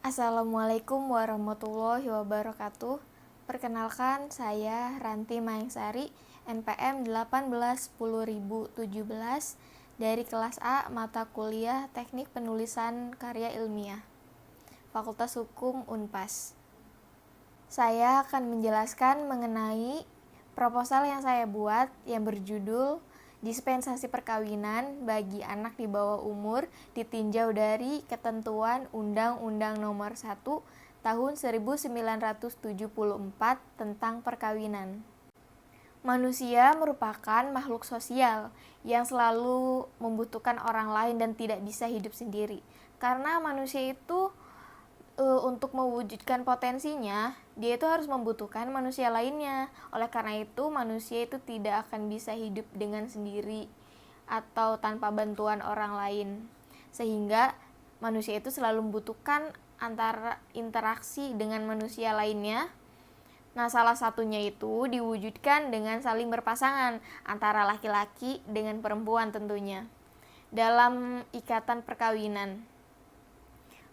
Assalamualaikum warahmatullahi wabarakatuh. Perkenalkan, saya Ranti Maengsari, NPM 18-10017 dari kelas A mata kuliah Teknik Penulisan Karya Ilmiah, Fakultas Hukum Unpas. Saya akan menjelaskan mengenai proposal yang saya buat yang berjudul Dispensasi perkawinan bagi anak di bawah umur ditinjau dari ketentuan Undang-Undang Nomor 1 Tahun 1974 tentang perkawinan. Manusia merupakan makhluk sosial yang selalu membutuhkan orang lain dan tidak bisa hidup sendiri. Karena manusia itu untuk mewujudkan potensinya, dia itu harus membutuhkan manusia lainnya. Oleh karena itu, manusia itu tidak akan bisa hidup dengan sendiri atau tanpa bantuan orang lain. Sehingga manusia itu selalu membutuhkan antara interaksi dengan manusia lainnya. Nah, salah satunya itu diwujudkan dengan saling berpasangan antara laki-laki dengan perempuan tentunya dalam ikatan perkawinan.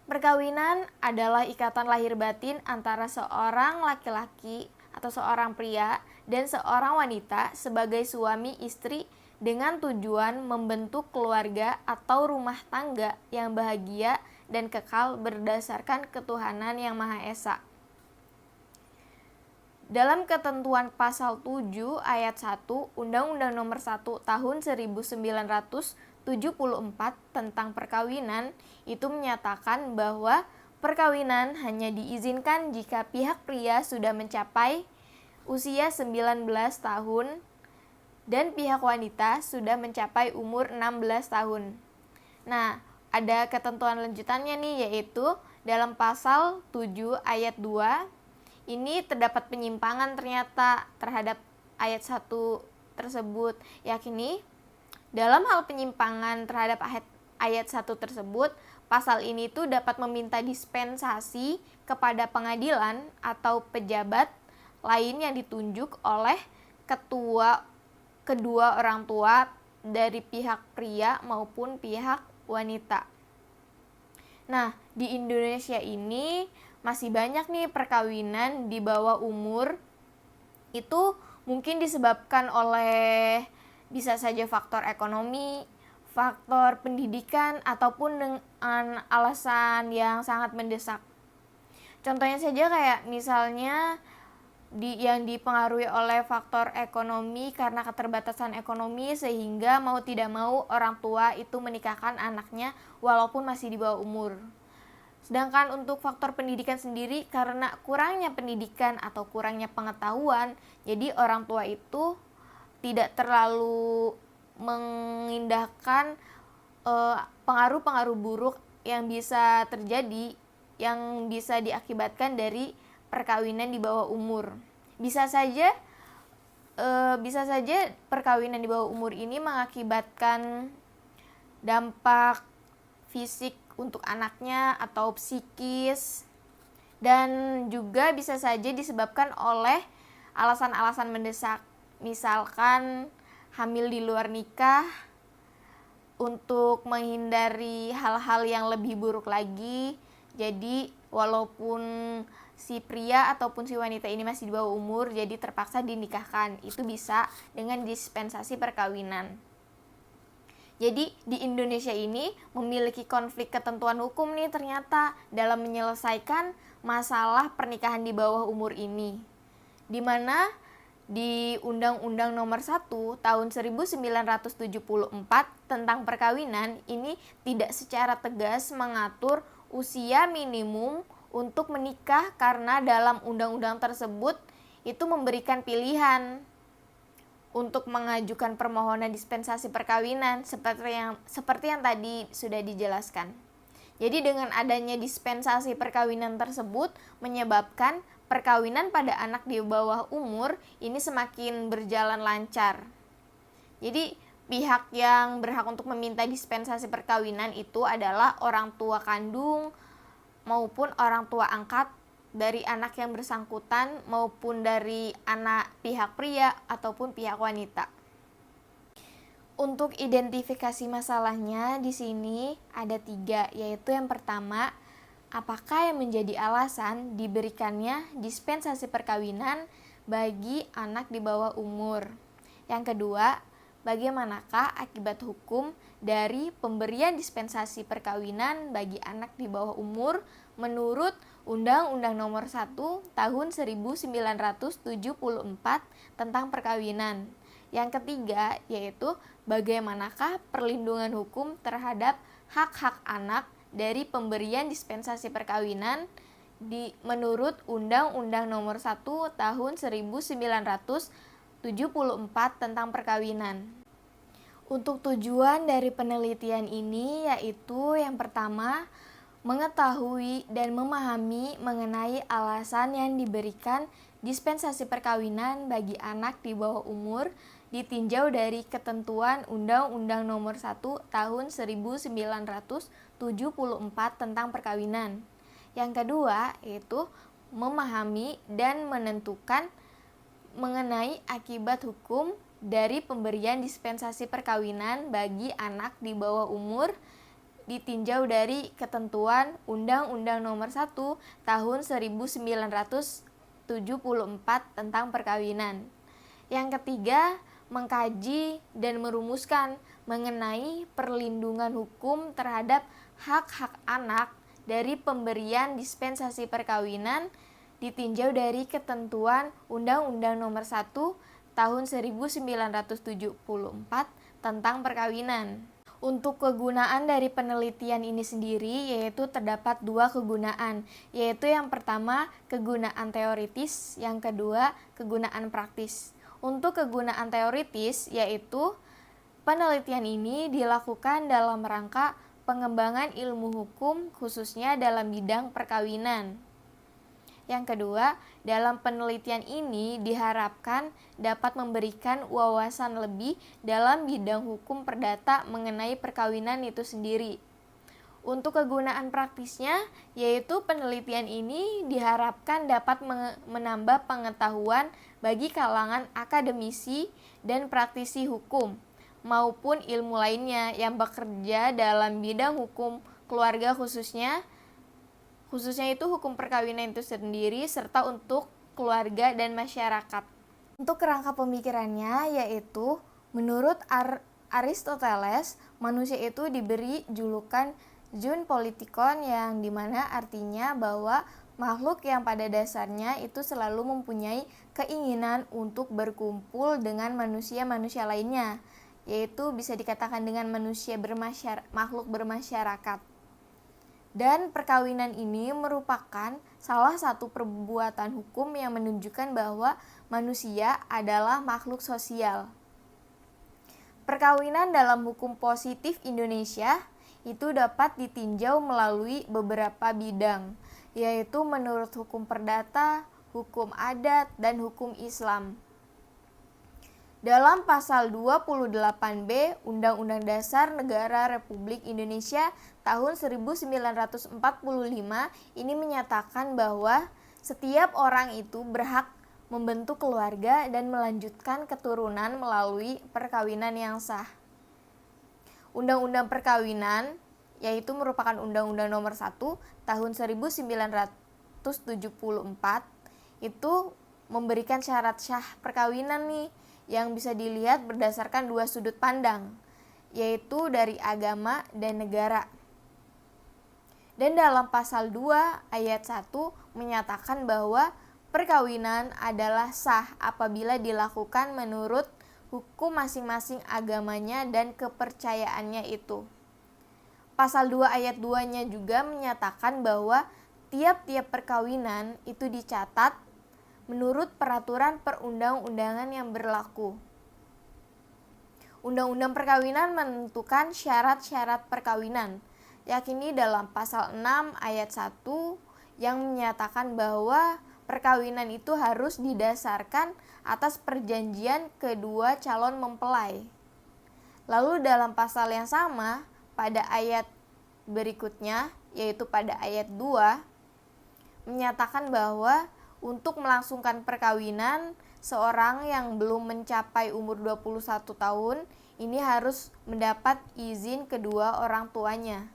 Perkawinan adalah ikatan lahir batin antara seorang laki-laki atau seorang pria dan seorang wanita sebagai suami istri dengan tujuan membentuk keluarga atau rumah tangga yang bahagia dan kekal berdasarkan ketuhanan yang Maha Esa. Dalam ketentuan pasal 7 ayat 1 Undang-Undang Nomor 1 Tahun 1974 tentang perkawinan itu menyatakan bahwa perkawinan hanya diizinkan jika pihak pria sudah mencapai usia 19 tahun dan pihak wanita sudah mencapai umur 16 tahun. Nah, ada ketentuan lanjutannya nih, yaitu dalam pasal 7 ayat 2 ini terdapat penyimpangan ternyata terhadap ayat 1 tersebut, yakni dalam hal penyimpangan terhadap ayat 1 tersebut, pasal ini tuh dapat meminta dispensasi kepada pengadilan atau pejabat lain yang ditunjuk oleh kedua orang tua dari pihak pria maupun pihak wanita. Nah, di Indonesia ini masih banyak nih perkawinan di bawah umur. Itu mungkin disebabkan oleh bisa saja faktor ekonomi, faktor pendidikan, ataupun dengan alasan yang sangat mendesak. Contohnya saja kayak misalnya yang dipengaruhi oleh faktor ekonomi karena keterbatasan ekonomi sehingga mau tidak mau orang tua itu menikahkan anaknya walaupun masih di bawah umur. Sedangkan untuk faktor pendidikan sendiri karena kurangnya pendidikan atau kurangnya pengetahuan, jadi orang tua itu tidak terlalu mengindahkan pengaruh-pengaruh buruk yang bisa terjadi, yang bisa diakibatkan dari perkawinan di bawah umur. Bisa saja perkawinan di bawah umur ini mengakibatkan dampak fisik untuk anaknya atau psikis, dan juga bisa saja disebabkan oleh alasan-alasan mendesak. Misalkan hamil di luar nikah untuk menghindari hal-hal yang lebih buruk lagi. Jadi walaupun si pria ataupun si wanita ini masih di bawah umur, jadi terpaksa dinikahkan. Itu bisa dengan dispensasi perkawinan. Jadi di Indonesia ini memiliki konflik ketentuan hukum nih ternyata dalam menyelesaikan masalah pernikahan di bawah umur ini. Di mana di Undang-Undang Nomor 1 Tahun 1974 tentang perkawinan ini tidak secara tegas mengatur usia minimum untuk menikah karena dalam undang-undang tersebut itu memberikan pilihan untuk mengajukan permohonan dispensasi perkawinan seperti yang tadi sudah dijelaskan. Jadi dengan adanya dispensasi perkawinan tersebut menyebabkan perkawinan pada anak di bawah umur ini semakin berjalan lancar. Jadi pihak yang berhak untuk meminta dispensasi perkawinan itu adalah orang tua kandung maupun orang tua angkat dari anak yang bersangkutan maupun dari anak pihak pria ataupun pihak wanita. Untuk identifikasi masalahnya di sini ada 3, yaitu yang pertama, Apakah yang menjadi alasan diberikannya dispensasi perkawinan bagi anak di bawah umur? Yang kedua, bagaimanakah akibat hukum dari pemberian dispensasi perkawinan bagi anak di bawah umur menurut Undang-Undang Nomor 1 Tahun 1974 tentang perkawinan? Yang ketiga, yaitu bagaimanakah perlindungan hukum terhadap hak-hak anak dari pemberian dispensasi perkawinan menurut Undang-Undang Nomor 1 Tahun 1974 tentang perkawinan. Untuk tujuan dari penelitian ini yaitu yang pertama, mengetahui dan memahami mengenai alasan yang diberikan dispensasi perkawinan bagi anak di bawah umur ditinjau dari ketentuan Undang-Undang Nomor 1 Tahun 1974 tentang perkawinan. Yang kedua, yaitu memahami dan menentukan mengenai akibat hukum dari pemberian dispensasi perkawinan bagi anak di bawah umur ditinjau dari ketentuan Undang-Undang Nomor 1 Tahun 1974 tentang perkawinan. Yang ketiga, mengkaji dan merumuskan mengenai perlindungan hukum terhadap hak-hak anak dari pemberian dispensasi perkawinan ditinjau dari ketentuan Undang-Undang Nomor 1 Tahun 1974 tentang perkawinan. Untuk kegunaan dari penelitian ini sendiri yaitu terdapat dua kegunaan, yaitu yang pertama kegunaan teoritis, yang kedua kegunaan praktis. Untuk kegunaan teoritis yaitu penelitian ini dilakukan dalam rangka pengembangan ilmu hukum khususnya dalam bidang perkawinan. Yang kedua, dalam penelitian ini diharapkan dapat memberikan wawasan lebih dalam bidang hukum perdata mengenai perkawinan itu sendiri. Untuk kegunaan praktisnya, yaitu penelitian ini diharapkan dapat menambah pengetahuan bagi kalangan akademisi dan praktisi hukum, maupun ilmu lainnya yang bekerja dalam bidang hukum keluarga khususnya itu hukum perkawinan itu sendiri, serta untuk keluarga dan masyarakat. Untuk kerangka pemikirannya yaitu menurut Aristoteles, manusia itu diberi julukan zoon politikon, yang dimana artinya bahwa makhluk yang pada dasarnya itu selalu mempunyai keinginan untuk berkumpul dengan manusia-manusia lainnya, yaitu bisa dikatakan dengan makhluk bermasyarakat. Dan perkawinan ini merupakan salah satu perbuatan hukum yang menunjukkan bahwa manusia adalah makhluk sosial. Perkawinan dalam hukum positif Indonesia itu dapat ditinjau melalui beberapa bidang, yaitu menurut hukum perdata, hukum adat, dan hukum Islam. Dalam pasal 28B Undang-Undang Dasar Negara Republik Indonesia tahun 1945 ini menyatakan bahwa setiap orang itu berhak membentuk keluarga dan melanjutkan keturunan melalui perkawinan yang sah. Undang-Undang Perkawinan yaitu merupakan Undang-Undang Nomor 1 Tahun 1974 itu memberikan syarat sah perkawinan nih, yang bisa dilihat berdasarkan dua sudut pandang, yaitu dari agama dan negara. Dan dalam pasal 2 ayat 1 menyatakan bahwa perkawinan adalah sah apabila dilakukan menurut hukum masing-masing agamanya dan kepercayaannya itu. Pasal 2 ayat 2-nya juga menyatakan bahwa tiap-tiap perkawinan itu dicatat menurut peraturan perundang-undangan yang berlaku. Undang-undang perkawinan menentukan syarat-syarat perkawinan, yakni dalam pasal 6 ayat 1 yang menyatakan bahwa perkawinan itu harus didasarkan atas perjanjian kedua calon mempelai. Lalu dalam pasal yang sama, pada ayat berikutnya, yaitu pada ayat 2, menyatakan bahwa untuk melangsungkan perkawinan, seorang yang belum mencapai umur 21 tahun ini harus mendapat izin kedua orang tuanya.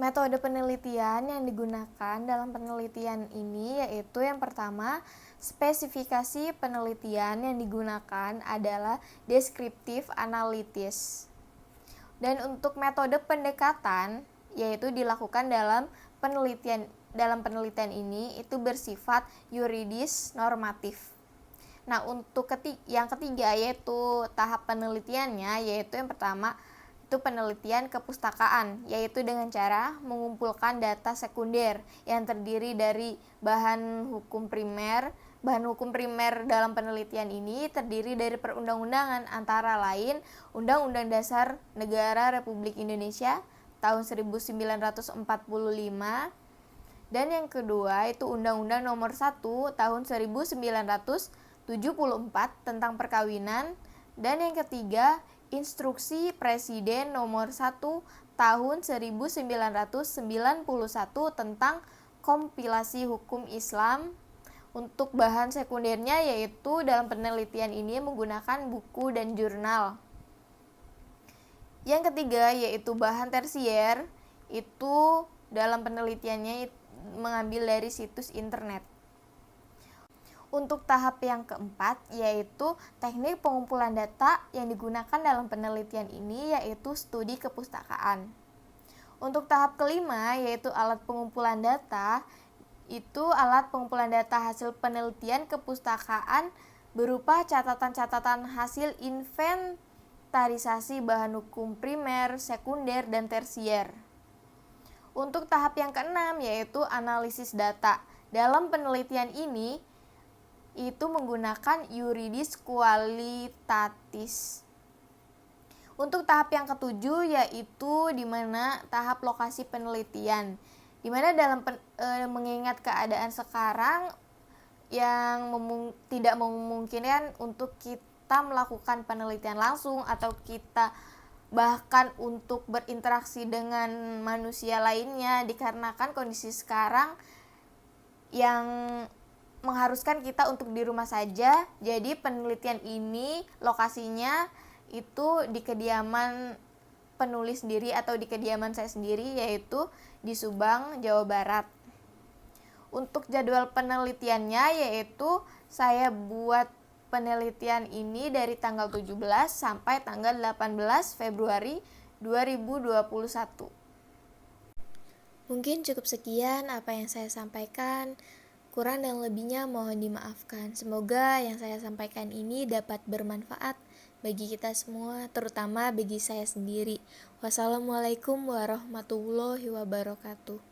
Metode penelitian yang digunakan dalam penelitian ini yaitu yang pertama, spesifikasi penelitian yang digunakan adalah deskriptif analitis. Dan untuk metode pendekatan yaitu dilakukan dalam penelitian ini itu bersifat yuridis normatif. Nah, untuk yang ketiga yaitu tahap penelitiannya yaitu yang pertama itu penelitian kepustakaan, yaitu dengan cara mengumpulkan data sekunder yang terdiri dari bahan hukum primer. Bahan hukum primer dalam penelitian ini terdiri dari perundang-undangan antara lain Undang-Undang Dasar Negara Republik Indonesia tahun 1945 dan yang kedua itu Undang-Undang Nomor 1 tahun 1974 tentang perkawinan dan yang ketiga Instruksi Presiden Nomor 1 Tahun 1991 tentang kompilasi hukum Islam. Untuk bahan sekundernya yaitu dalam penelitian ini menggunakan buku dan jurnal. Yang ketiga yaitu bahan tersier, itu dalam penelitiannya mengambil dari situs internet. Untuk tahap yang keempat yaitu teknik pengumpulan data yang digunakan dalam penelitian ini yaitu studi kepustakaan. Untuk tahap kelima yaitu alat pengumpulan data, itu alat pengumpulan data hasil penelitian kepustakaan berupa catatan-catatan hasil inventarisasi bahan hukum primer, sekunder, dan tersier. Untuk tahap yang keenam yaitu analisis data. Dalam penelitian ini itu menggunakan yuridis kualitatis. Untuk tahap yang ketujuh yaitu di mana tahap lokasi penelitian, di mana dalam mengingat keadaan sekarang yang tidak memungkinkan untuk kita melakukan penelitian langsung atau kita bahkan untuk berinteraksi dengan manusia lainnya dikarenakan kondisi sekarang yang mengharuskan kita untuk di rumah saja. Jadi penelitian ini lokasinya itu di kediaman penulis sendiri atau di kediaman saya sendiri yaitu di Subang, Jawa Barat. Untuk jadwal penelitiannya yaitu saya buat penelitian ini dari tanggal 17 sampai tanggal 18 Februari 2021. Mungkin cukup sekian apa yang saya sampaikan. Kurang dan lebihnya mohon dimaafkan. Semoga yang saya sampaikan ini dapat bermanfaat bagi kita semua, terutama bagi saya sendiri. Wassalamualaikum warahmatullahi wabarakatuh.